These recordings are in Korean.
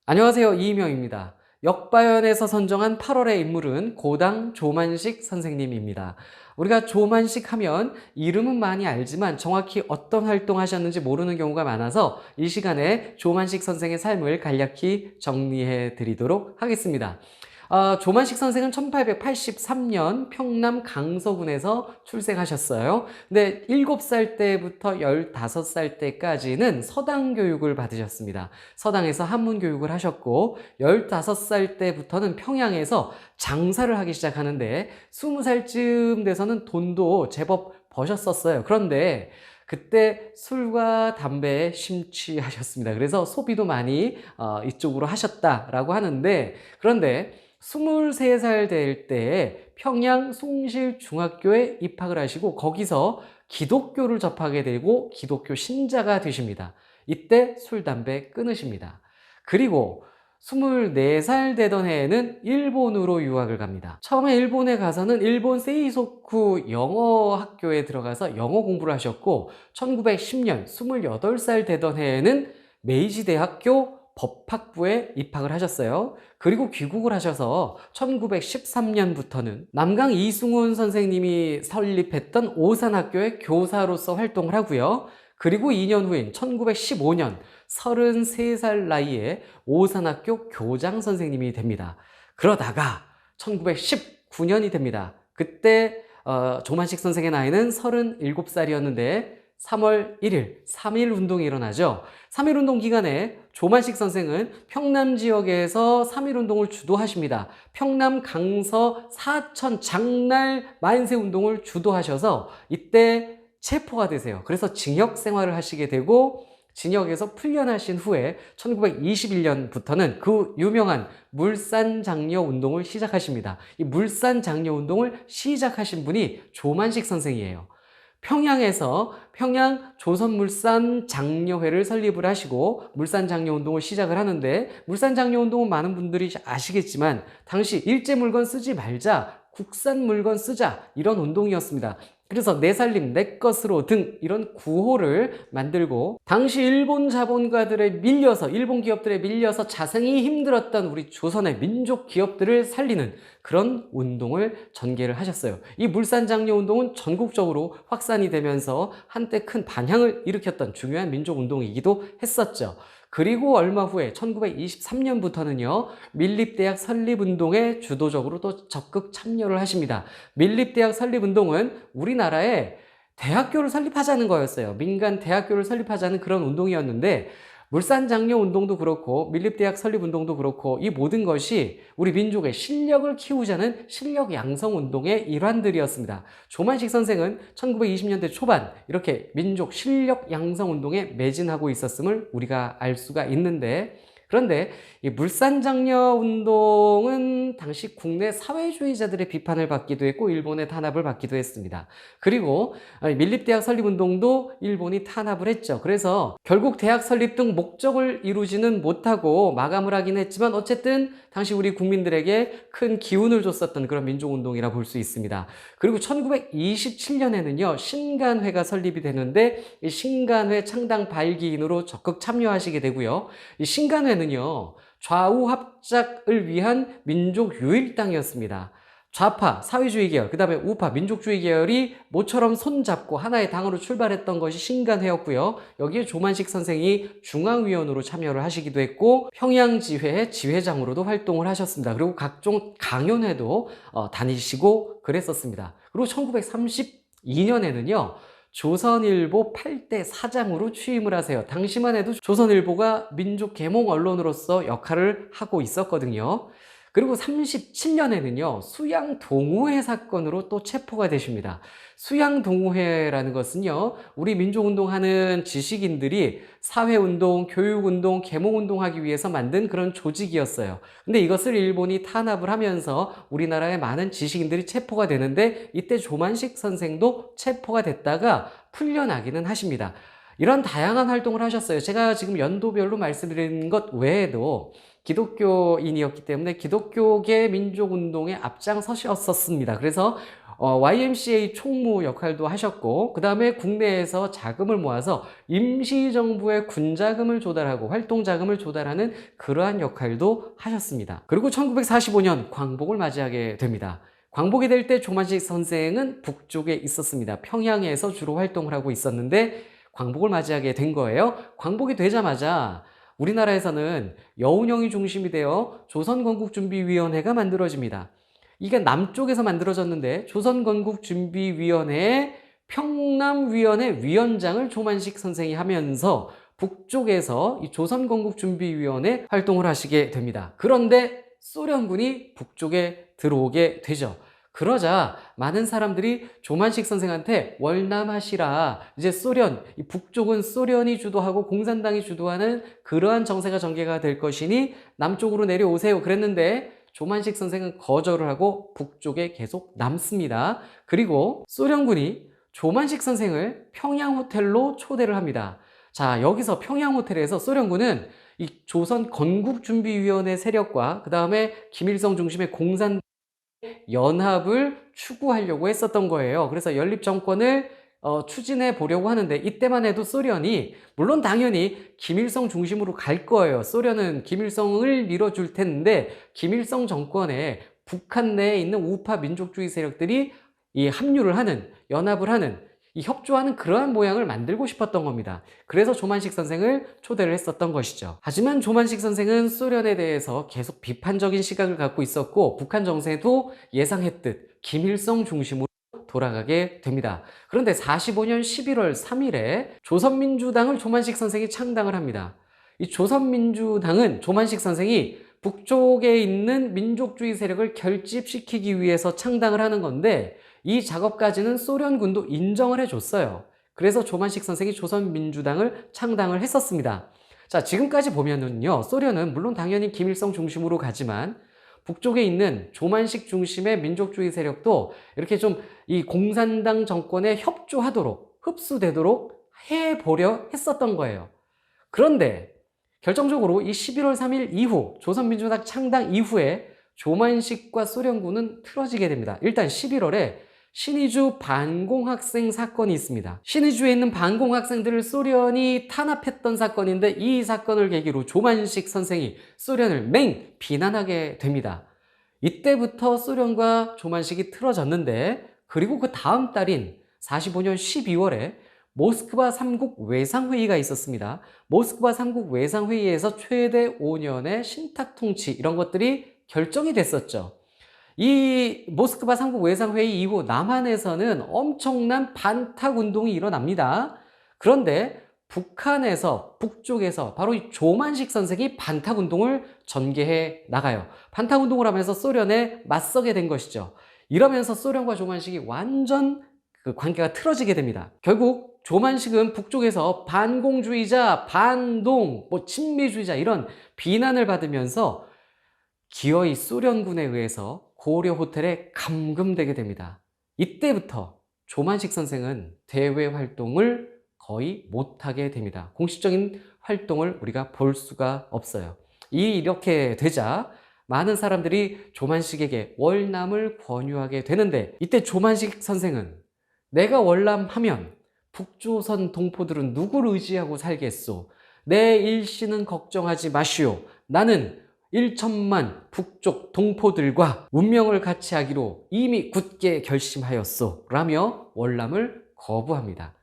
안녕하세요. 이희명입니다. 역바연에서 선정한 8월의 인물은 고당 조만식 선생님입니다. 우리가 조만식 하면 이름은 많이 알지만 정확히 어떤 활동하셨는지 모르는 경우가 많아서 이 시간에 조만식 선생의 삶을 간략히 정리해 드리도록 하겠습니다. 조만식 선생은 1883년 평남 강서군에서 출생하셨어요. 근데 7살 때부터 15살 때까지는 서당 교육을 받으셨습니다. 서당에서 한문 교육을 하셨고 15살 때부터는 평양에서 장사를 하기 시작하는데 20살쯤 돼서는 돈도 제법 버셨었어요. 그런데 그때 술과 담배에 심취하셨습니다. 그래서 소비도 많이 이쪽으로 하셨다라고 하는데, 그런데 23살 될 때에 평양 숭실중학교에 입학을 하시고 거기서 기독교를 접하게 되고 기독교 신자가 되십니다. 이때 술, 담배 끊으십니다. 그리고 24살 되던 해에는 일본으로 유학을 갑니다. 처음에 일본에 가서는 일본 세이소쿠 영어 학교에 들어가서 영어 공부를 하셨고 1910년 28살 되던 해에는 메이지 대학교 법학부에 입학을 하셨어요. 그리고 귀국을 하셔서 1913년부터는 남강 이승훈 선생님이 설립했던 오산학교의 교사로서 활동을 하고요. 그리고 2년 후인 1915년 33살 나이에 오산학교 교장 선생님이 됩니다. 그러다가 1919년이 됩니다. 그때 조만식 선생의 나이는 37살이었는데 3월 1일 3.1 운동이 일어나죠. 3.1 운동 기간에 조만식 선생은 평남 지역에서 3.1 운동을 주도하십니다. 평남 강서 사천 장날 만세 운동을 주도하셔서 이때 체포가 되세요. 그래서 징역 생활을 하시게 되고 징역에서 풀려나신 후에 1921년부터는 그 유명한 물산장려 운동을 시작하십니다. 이 물산장려 운동을 시작하신 분이 조만식 선생이에요. 평양에서 평양 조선물산장려회를 설립을 하시고 물산장려운동을 시작을 하는데, 물산장려운동은 많은 분들이 아시겠지만 당시 일제 물건 쓰지 말자, 국산 물건 쓰자, 이런 운동이었습니다. 그래서 내 살림 내 것으로 등 이런 구호를 만들고, 당시 일본 자본가들에 밀려서, 일본 기업들에 밀려서 자생이 힘들었던 우리 조선의 민족 기업들을 살리는 그런 운동을 전개를 하셨어요. 이 물산장려 운동은 전국적으로 확산이 되면서 한때 큰 반향을 일으켰던 중요한 민족 운동이기도 했었죠. 그리고 얼마 후에 1923년부터는요, 밀립대학 설립운동에 주도적으로 또 적극 참여를 하십니다. 밀립대학 설립운동은 우리나라에 대학교를 설립하자는 거였어요. 민간 대학교를 설립하자는 그런 운동이었는데, 물산장려 운동도 그렇고 밀립대학 설립 운동도 그렇고 이 모든 것이 우리 민족의 실력을 키우자는 실력 양성 운동의 일환들이었습니다. 조만식 선생은 1920년대 초반 이렇게 민족 실력 양성 운동에 매진하고 있었음을 우리가 알 수가 있는데, 그런데 이 물산장려 운동은 당시 국내 사회주의자들의 비판을 받기도 했고 일본의 탄압을 받기도 했습니다. 그리고 밀립대학 설립 운동도 일본이 탄압을 했죠. 그래서 결국 대학 설립 등 목적을 이루지는 못하고 마감을 하긴 했지만 어쨌든 당시 우리 국민들에게 큰 기운을 줬었던 그런 민족운동이라 볼 수 있습니다. 그리고 1927년에는요 신간회가 설립이 되는데, 이 신간회 창당 발기인으로 적극 참여하시게 되고요. 이 신간회는요 좌우 합작을 위한 민족 유일당이었습니다. 좌파 사회주의 계열, 그 다음에 우파 민족주의 계열이 모처럼 손잡고 하나의 당으로 출발했던 것이 신간회였고요. 여기에 조만식 선생이 중앙위원으로 참여를 하시기도 했고 평양지회의 지회장으로도 활동을 하셨습니다. 그리고 각종 강연회도 다니시고 그랬었습니다. 그리고 1932년에는요 조선일보 8대 사장으로 취임을 하세요. 당시만 해도 조선일보가 민족 계몽 언론으로서 역할을 하고 있었거든요. 그리고 37년에는요 수양동우회 사건으로 또 체포가 되십니다. 수양동우회라는 것은요 우리 민족운동하는 지식인들이 사회운동, 교육운동, 계몽운동 하기 위해서 만든 그런 조직이었어요. 근데 이것을 일본이 탄압을 하면서 우리나라의 많은 지식인들이 체포가 되는데, 이때 조만식 선생도 체포가 됐다가 풀려나기는 하십니다. 이런 다양한 활동을 하셨어요. 제가 지금 연도별로 말씀드린 것 외에도 기독교인이었기 때문에 기독교계 민족운동에 앞장서셨었습니다. 그래서 YMCA 총무 역할도 하셨고, 그 다음에 국내에서 자금을 모아서 임시정부의 군자금을 조달하고 활동자금을 조달하는 그러한 역할도 하셨습니다. 그리고 1945년 광복을 맞이하게 됩니다. 광복이 될 때 조만식 선생은 북쪽에 있었습니다. 평양에서 주로 활동을 하고 있었는데 광복을 맞이하게 된 거예요. 광복이 되자마자 우리나라에서는 여운형이 중심이 되어 조선건국준비위원회가 만들어집니다. 이게 남쪽에서 만들어졌는데 조선건국준비위원회의 평남위원회 위원장을 조만식 선생이 하면서 북쪽에서 이 조선건국준비위원회 활동을 하시게 됩니다. 그런데 소련군이 북쪽에 들어오게 되죠. 그러자 많은 사람들이 조만식 선생한테 월남하시라, 이제 소련, 이 북쪽은 소련이 주도하고 공산당이 주도하는 그러한 정세가 전개가 될 것이니 남쪽으로 내려오세요 그랬는데 조만식 선생은 거절을 하고 북쪽에 계속 남습니다. 그리고 소련군이 조만식 선생을 평양 호텔로 초대를 합니다. 자, 여기서 평양 호텔에서 소련군은 이 조선 건국준비위원회 세력과 그 다음에 김일성 중심의 공산 연합을 추구하려고 했었던 거예요. 그래서 연립 정권을 추진해 보려고 하는데, 이때만 해도 소련이 물론 당연히 김일성 중심으로 갈 거예요. 소련은 김일성을 밀어줄 텐데 김일성 정권에 북한 내에 있는 우파 민족주의 세력들이 이 합류를 하는, 연합을 하는, 이 협조하는 그러한 모양을 만들고 싶었던 겁니다. 그래서 조만식 선생을 초대를 했었던 것이죠. 하지만 조만식 선생은 소련에 대해서 계속 비판적인 시각을 갖고 있었고 북한 정세도 예상했듯 김일성 중심으로 돌아가게 됩니다. 그런데 45년 11월 3일에 조선민주당을 조만식 선생이 창당을 합니다. 이 조선민주당은 조만식 선생이 북쪽에 있는 민족주의 세력을 결집시키기 위해서 창당을 하는 건데 이 작업까지는 소련군도 인정을 해줬어요. 그래서 조만식 선생이 조선민주당을 창당을 했었습니다. 자, 지금까지 보면은요, 소련은 물론 당연히 김일성 중심으로 가지만 북쪽에 있는 조만식 중심의 민족주의 세력도 이렇게 좀 이 공산당 정권에 협조하도록, 흡수되도록 해보려 했었던 거예요. 그런데 결정적으로 이 11월 3일 이후, 조선민주당 창당 이후에 조만식과 소련군은 틀어지게 됩니다. 일단 11월에 신의주 반공학생 사건이 있습니다. 신의주에 있는 반공학생들을 소련이 탄압했던 사건인데 이 사건을 계기로 조만식 선생이 소련을 맹 비난하게 됩니다. 이때부터 소련과 조만식이 틀어졌는데, 그리고 그 다음 달인 45년 12월에 모스크바 3국 외상회의가 있었습니다. 모스크바 3국 외상회의에서 최대 5년의 신탁통치, 이런 것들이 결정이 됐었죠. 이 모스크바 3국 외상회의 이후 남한에서는 엄청난 반탁운동이 일어납니다. 그런데 북한에서, 북쪽에서 바로 이 조만식 선생이 반탁운동을 전개해 나가요. 반탁운동을 하면서 소련에 맞서게 된 것이죠. 이러면서 소련과 조만식이 완전 그 관계가 틀어지게 됩니다. 결국 조만식은 북쪽에서 반공주의자, 반동, 친미주의자 이런 비난을 받으면서 기어이 소련군에 의해서 고려 호텔에 감금되게 됩니다. 이때부터 조만식 선생은 대외 활동을 거의 못하게 됩니다. 공식적인 활동을 우리가 볼 수가 없어요. 이렇게 되자 많은 사람들이 조만식에게 월남을 권유하게 되는데, 이때 조만식 선생은 내가 월남하면 북조선 동포들은 누구를 의지하고 살겠소? 내 일시는 걱정하지 마시오. 나는 1천만 북쪽 동포들과 운명을 같이 하기로 이미 굳게 결심하였소 라며 월남을 거부합니다.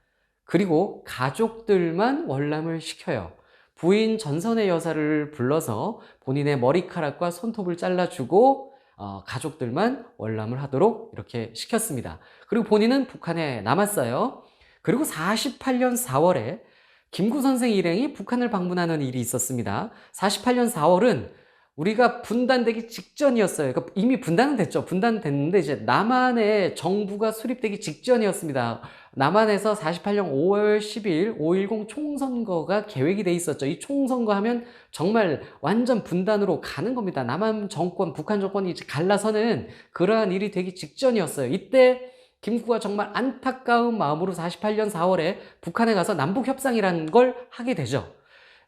그리고 가족들만 월남을 시켜요. 부인 전선의 여사를 불러서 본인의 머리카락과 손톱을 잘라주고 가족들만 월남을 하도록 이렇게 시켰습니다. 그리고 본인은 북한에 남았어요. 그리고 48년 4월에 김구 선생 일행이 북한을 방문하는 일이 있었습니다. 48년 4월은 우리가 분단되기 직전이었어요. 그러니까 이미 분단은 됐죠. 분단됐는데 이제 남한의 정부가 수립되기 직전이었습니다. 남한에서 48년 5월 10일 5.10 총선거가 계획이 돼 있었죠. 이 총선거 하면 정말 완전 분단으로 가는 겁니다. 남한 정권, 북한 정권이 이제 갈라서는 그러한 일이 되기 직전이었어요. 이때 김구가 정말 안타까운 마음으로 48년 4월에 북한에 가서 남북협상이라는 걸 하게 되죠.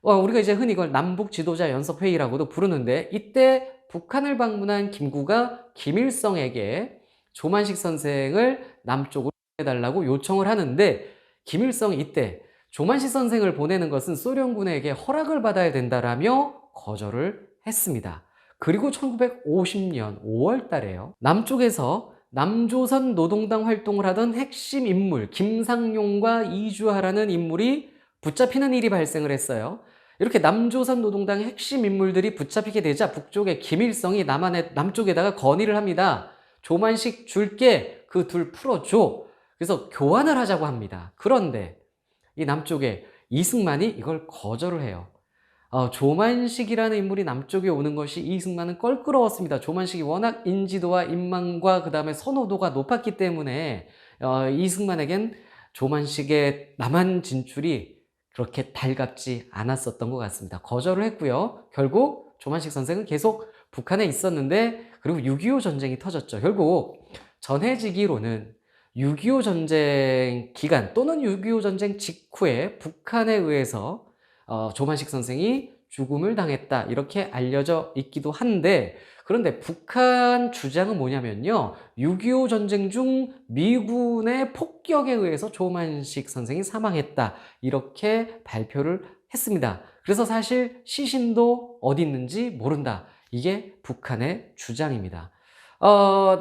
우리가 이제 흔히 이걸 남북 지도자 연습회의라고도 부르는데, 이때 북한을 방문한 김구가 김일성에게 조만식 선생을 남쪽으로 보내달라고 요청을 하는데, 김일성이 이때 조만식 선생을 보내는 것은 소련군에게 허락을 받아야 된다라며 거절을 했습니다. 그리고 1950년 5월 달에요. 남쪽에서 남조선 노동당 활동을 하던 핵심 인물 김상용과 이주하라는 인물이 붙잡히는 일이 발생을 했어요. 이렇게 남조선 노동당의 핵심 인물들이 붙잡히게 되자 북쪽의 김일성이 남쪽에다가 건의를 합니다. 조만식 줄게, 그 둘 풀어줘. 그래서 교환을 하자고 합니다. 그런데 이 남쪽에 이승만이 이걸 거절을 해요. 조만식이라는 인물이 남쪽에 오는 것이 이승만은 껄끄러웠습니다. 조만식이 워낙 인지도와 인망과 그 다음에 선호도가 높았기 때문에 이승만에겐 조만식의 남한 진출이 그렇게 달갑지 않았었던 것 같습니다. 거절을 했고요. 결국 조만식 선생은 계속 북한에 있었는데, 그리고 6.25 전쟁이 터졌죠. 결국 전해지기로는 6.25 전쟁 기간 또는 6.25 전쟁 직후에 북한에 의해서 조만식 선생이 죽음을 당했다, 이렇게 알려져 있기도 한데, 그런데 북한 주장은 뭐냐면요, 6.25 전쟁 중 미군의 폭격에 의해서 조만식 선생이 사망했다, 이렇게 발표를 했습니다. 그래서 사실 시신도 어디 있는지 모른다, 이게 북한의 주장입니다.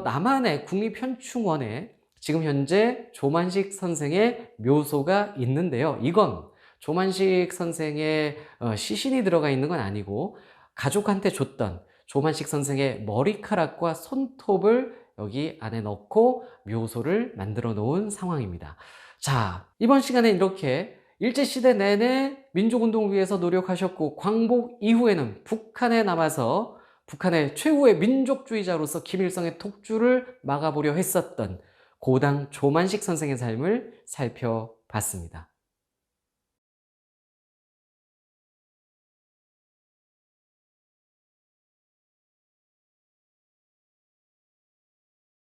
남한의 국립현충원에 지금 현재 조만식 선생의 묘소가 있는데요. 이건 조만식 선생의 시신이 들어가 있는 건 아니고, 가족한테 줬던 조만식 선생의 머리카락과 손톱을 여기 안에 넣고 묘소를 만들어 놓은 상황입니다. 자, 이번 시간에 이렇게 일제시대 내내 민족운동을 위해서 노력하셨고, 광복 이후에는 북한에 남아서 북한의 최후의 민족주의자로서 김일성의 독주를 막아보려 했었던 고당 조만식 선생의 삶을 살펴봤습니다.